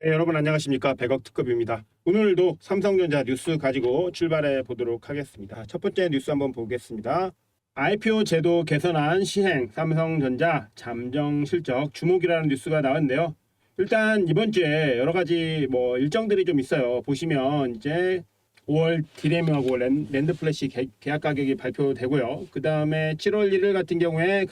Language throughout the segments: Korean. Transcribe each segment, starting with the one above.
네, 여러분 안녕하십니까. 100억 특급입니다. 오늘도 삼성전자 뉴스 가지고 출발해 보도록 하겠습니다. 첫 번째 뉴스 한번 보겠습니다. IPO 제도 개선안 시행, 삼성전자 잠정 실적 주목이라는 뉴스가 나왔는데요. 일단 이번 주에 여러 가지 일정들이 좀 있어요. 보시면 이제 5월 디램하고 랜드 플래시 계약 가격이 발표되고요. 그 다음에 7월 1일 같은 경우에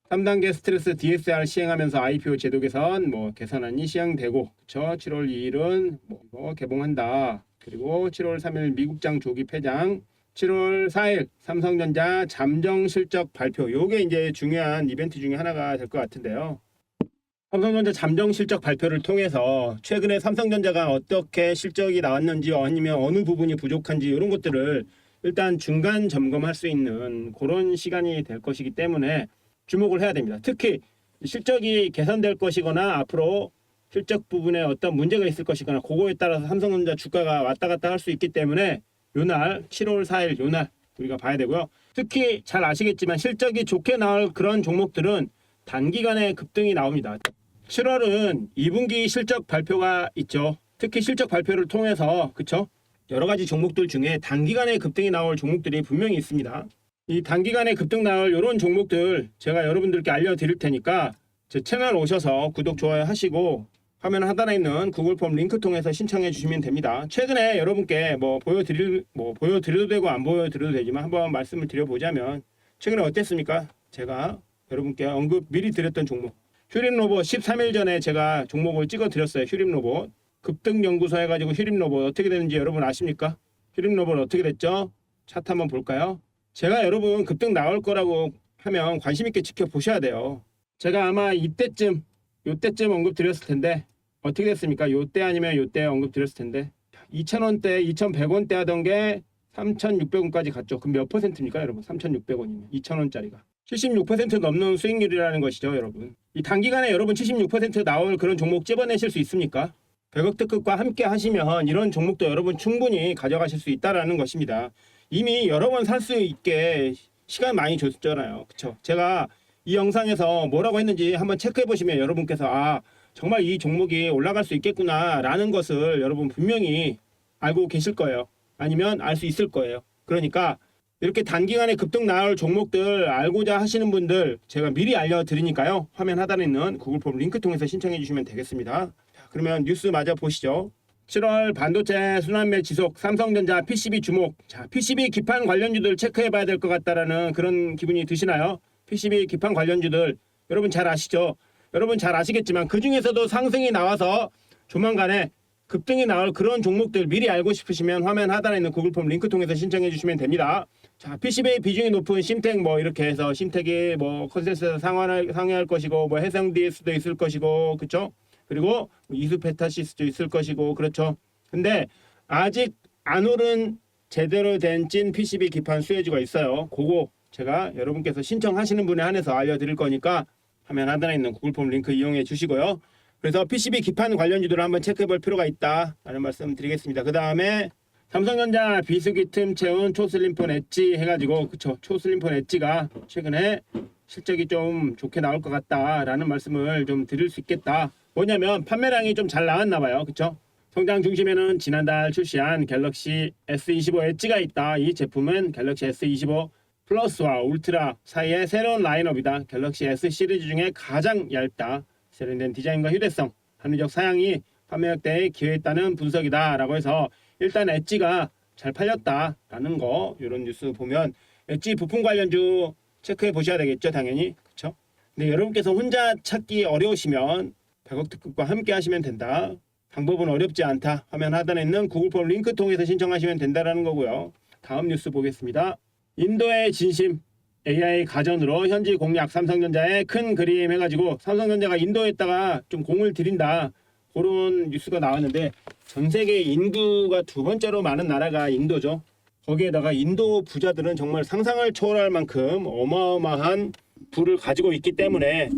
3단계 스트레스 DSR 시행하면서 IPO 제도 개선 개선안이 시행되고 7월 2일은 이거 개봉한다. 그리고 7월 3일 미국장 조기 폐장, 7월 4일 삼성전자 잠정 실적 발표. 요게 이제 중요한 이벤트 중에 하나가 될 것 같은데요. 삼성전자 잠정 실적 발표를 통해서 최근에 삼성전자가 어떻게 실적이 나왔는지 아니면 어느 부분이 부족한지 이런 것들을 일단 중간 점검할 수 있는 그런 시간이 될 것이기 때문에 주목을 해야 됩니다. 특히 실적이 개선될 것이거나 앞으로 실적 부분에 어떤 문제가 있을 것이거나 그거에 따라서 삼성전자 주가가 왔다 갔다 할 수 있기 때문에 요날 7월 4일 요날 우리가 봐야 되고요. 특히 잘 아시겠지만 실적이 좋게 나올 그런 종목들은 단기간에 급등이 나옵니다. 7월은 2분기 실적 발표가 있죠. 특히 실적 발표를 통해서 여러 가지 종목들 중에 단기간에 급등이 나올 종목들이 분명히 있습니다. 이 단기간에 급등 나올 이런 종목들 제가 여러분들께 알려드릴 테니까 제 채널 오셔서 구독, 좋아요 하시고 화면 하단에 있는 구글 폼 링크 통해서 신청해 주시면 됩니다. 최근에 여러분께 보여드려도 되고 안 보여드려도 되지만 한번 말씀을 드려보자면 최근에 어땠습니까? 제가 여러분께 미리 드렸던 종목 휴림로봇 13일 전에 제가 종목을 찍어 드렸어요. 휴림로봇 급등연구소 해가지고 휴림로봇 어떻게 되는지 여러분 아십니까? 휴림로봇 어떻게 됐죠? 차트 한번 볼까요? 제가 여러분 급등 나올 거라고 하면 관심 있게 지켜보셔야 돼요. 제가 아마 요때쯤 언급 드렸을 텐데 어떻게 됐습니까? 요때 아니면 요때 언급 드렸을 텐데 2,000원대, 2,100원대 하던 게 3,600원까지 갔죠. 그럼 몇 퍼센트입니까 여러분? 3,600원이면 2,000원짜리가 76% 넘는 수익률이라는 것이죠. 여러분 이 단기간에 여러분 76% 나올 그런 종목 집어내실 수 있습니까? 100억 특급과 함께 하시면 이런 종목도 여러분 충분히 가져가실 수 있다는 것입니다. 이미 여러 번 살 수 있게 시간 많이 줬잖아요. 그쵸? 제가 이 영상에서 뭐라고 했는지 한번 체크해 보시면 여러분께서 정말 이 종목이 올라갈 수 있겠구나 라는 것을 여러분 분명히 알고 계실 거예요. 아니면 알 수 있을 거예요. 그러니까 이렇게 단기간에 급등 나올 종목들 알고자 하시는 분들 제가 미리 알려드리니까요. 화면 하단에 있는 구글 폼 링크 통해서 신청해 주시면 되겠습니다. 자, 그러면 뉴스 마저 보시죠. 7월 반도체 순환매 지속, 삼성전자 PCB 주목. 자, PCB 기판 관련주들 체크해 봐야 될 것 같다라는 그런 기분이 드시나요? PCB 기판 관련주들 여러분 잘 아시죠? 여러분 잘 아시겠지만 그 중에서도 상승이 나와서 조만간에 급등이 나올 그런 종목들 미리 알고 싶으시면 화면 하단에 있는 구글 폼 링크 통해서 신청해 주시면 됩니다. 자, PCB의 비중이 높은 심텍 이렇게 해서 심텍이 컨센서스 상회할 것이고 해상 DS도 있을 것이고 그쵸? 그리고 이수페타시스도 있을 것이고 그렇죠. 근데 아직 안 오른 제대로 된 찐 PCB 기판 수혜주가 있어요. 그거 제가 여러분께서 신청하시는 분에 한해서 알려드릴 거니까 화면 하단에 있는 구글 폼 링크 이용해 주시고요. 그래서 PCB 기판 관련주들을 한번 체크해 볼 필요가 있다라는 말씀 드리겠습니다. 그 다음에 삼성전자 비수기 틈 채운 초슬림폰 엣지 해가지고 초슬림폰 엣지가 최근에 실적이 좀 좋게 나올 것 같다라는 말씀을 좀 드릴 수 있겠다. 뭐냐면 판매량이 좀 잘 나왔나 봐요. 그쵸? 성장 중심에는 지난달 출시한 갤럭시 S25 엣지가 있다. 이 제품은 갤럭시 S25 플러스와 울트라 사이의 새로운 라인업이다. 갤럭시 S 시리즈 중에 가장 얇다. 세련된 디자인과 휴대성, 합리적 사양이 판매 확대에 기여했다는 분석이다 라고 해서 일단 엣지가 잘 팔렸다라는 거 이런 뉴스 보면 엣지 부품 관련주 체크해 보셔야 되겠죠. 당연히. 그쵸? 근데 여러분께서 혼자 찾기 어려우시면 100억 특급과 함께 하시면 된다. 방법은 어렵지 않다. 화면 하단에 있는 구글 폼 링크 통해서 신청하시면 된다라는 거고요. 다음 뉴스 보겠습니다. 인도의 진심 AI 가전으로 현지 공략 삼성전자의 큰 그림 해가지고 삼성전자가 인도에다가 좀 공을 들인다. 그런 뉴스가 나왔는데 전 세계 인구가 두 번째로 많은 나라가 인도죠. 거기에다가 인도 부자들은 정말 상상을 초월할 만큼 어마어마한 부를 가지고 있기 때문에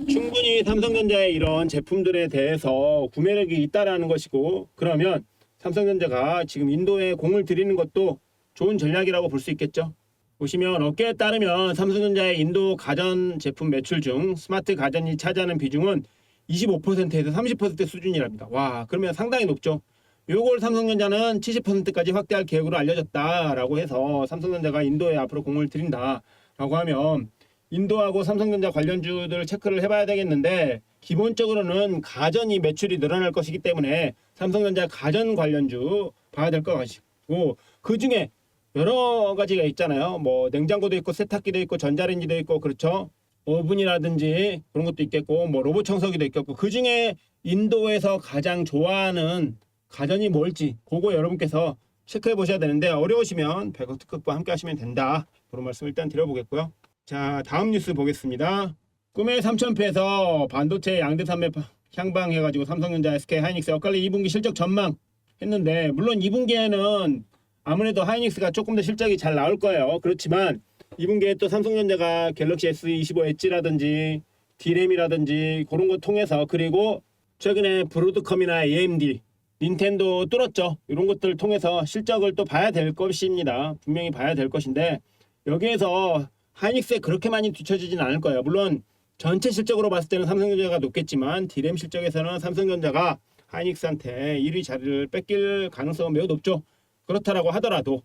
충분히 삼성전자의 이런 제품들에 대해서 구매력이 있다라는 것이고 그러면 삼성전자가 지금 인도에 공을 들이는 것도 좋은 전략이라고 볼 수 있겠죠. 보시면 업계에 따르면 삼성전자의 인도 가전 제품 매출 중 스마트 가전이 차지하는 비중은 25%에서 30% 수준이랍니다. 와, 그러면 상당히 높죠. 요걸 삼성전자는 70%까지 확대할 계획으로 알려졌다라고 해서 삼성전자가 인도에 앞으로 공을 들인다라고 하면 인도하고 삼성전자 관련주들 체크를 해봐야 되겠는데, 기본적으로는 가전이 매출이 늘어날 것이기 때문에 삼성전자 가전 관련주 봐야 될 것 같고, 그 중에 여러 가지가 있잖아요. 뭐 냉장고도 있고 세탁기도 있고 전자레인지도 있고, 그렇죠. 오븐이라든지 그런 것도 있겠고, 뭐 로봇 청소기도 있겠고, 그 중에 인도에서 가장 좋아하는 가전이 뭘지 그거 여러분께서 체크해 보셔야 되는데, 어려우시면 100억 특급과 함께 하시면 된다, 그런 말씀 일단 드려보겠고요. 자, 다음 뉴스 보겠습니다. 꿈의 3,000패에서 반도체 양대 산맥 향방해가지고 삼성전자, SK 하이닉스 엇갈리 2분기 실적 전망 했는데, 물론 2분기에는 아무래도 하이닉스가 조금 더 실적이 잘 나올 거예요. 그렇지만 2분기에 또 삼성전자가 갤럭시 S25 엣지라든지 D램이라든지 그런 거 통해서, 그리고 최근에 브로드컴이나 AMD, 닌텐도 뚫었죠. 이런 것들 통해서 실적을 또 봐야 될 것입니다. 분명히 봐야 될 것인데, 여기에서 하이닉스에 그렇게 많이 뒤처지진 않을 거예요. 물론 전체 실적으로 봤을 때는 삼성전자가 높겠지만 D램 실적에서는 삼성전자가 하이닉스한테 1위 자리를 뺏길 가능성은 매우 높죠. 그렇다라고 하더라도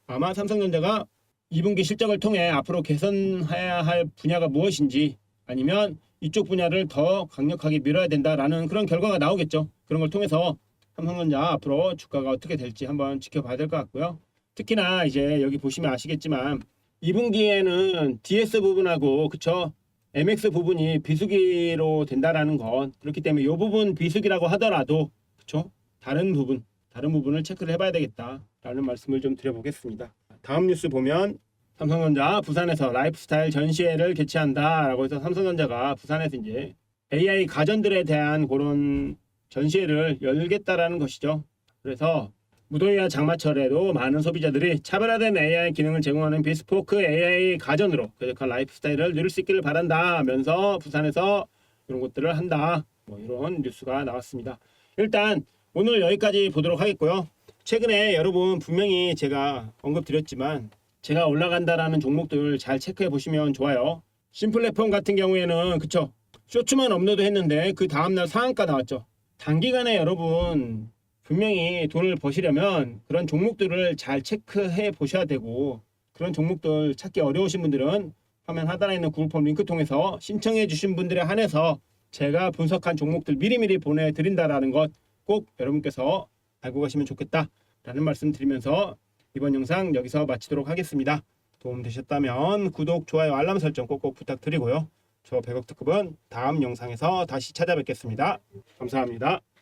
아마 삼성전자가 2분기 실적을 통해 앞으로 개선해야 할 분야가 무엇인지, 아니면 이쪽 분야를 더 강력하게 밀어야 된다라는 그런 결과가 나오겠죠. 그런 걸 통해서 삼성전자 앞으로 주가가 어떻게 될지 한번 지켜봐야 될 것 같고요. 특히나 이제 여기 보시면 아시겠지만 2분기에는 DS 부분하고, 그쵸, MX 부분이 비수기로 된다라는 건, 그렇기 때문에 이 부분 비수기라고 하더라도, 그쵸, 다른 부분을 체크를 해봐야 되겠다라는 말씀을 좀 드려보겠습니다. 다음 뉴스 보면 삼성전자 부산에서 라이프스타일 전시회를 개최한다라고 해서 삼성전자가 부산에서 이제 AI 가전들에 대한 그런 전시회를 열겠다라는 것이죠. 그래서 무더위와 장마철에도 많은 소비자들이 차별화된 AI 기능을 제공하는 비스포크 AI 가전으로 쾌적한 라이프스타일을 누릴 수 있기를 바란다면서 부산에서 이런 것들을 한다, 뭐 이런 뉴스가 나왔습니다. 일단 오늘 여기까지 보도록 하겠고요. 최근에 여러분 분명히 제가 언급드렸지만 제가 올라간다라는 종목들 잘 체크해 보시면 좋아요. 심플랫폼 같은 경우에는, 그쵸, 쇼츠만 업로드 했는데 그 다음날 상한가 나왔죠. 단기간에 여러분 분명히 돈을 버시려면 그런 종목들을 잘 체크해 보셔야 되고, 그런 종목들 찾기 어려우신 분들은 화면 하단에 있는 구글 폼 링크 통해서 신청해 주신 분들에 한해서 제가 분석한 종목들 미리미리 보내드린다라는 것 꼭 여러분께서 알고 가시면 좋겠다라는 말씀 드리면서 이번 영상 여기서 마치도록 하겠습니다. 도움 되셨다면 구독, 좋아요, 알람 설정 꼭꼭 부탁드리고요. 저 100억 특급은 다음 영상에서 다시 찾아뵙겠습니다. 감사합니다.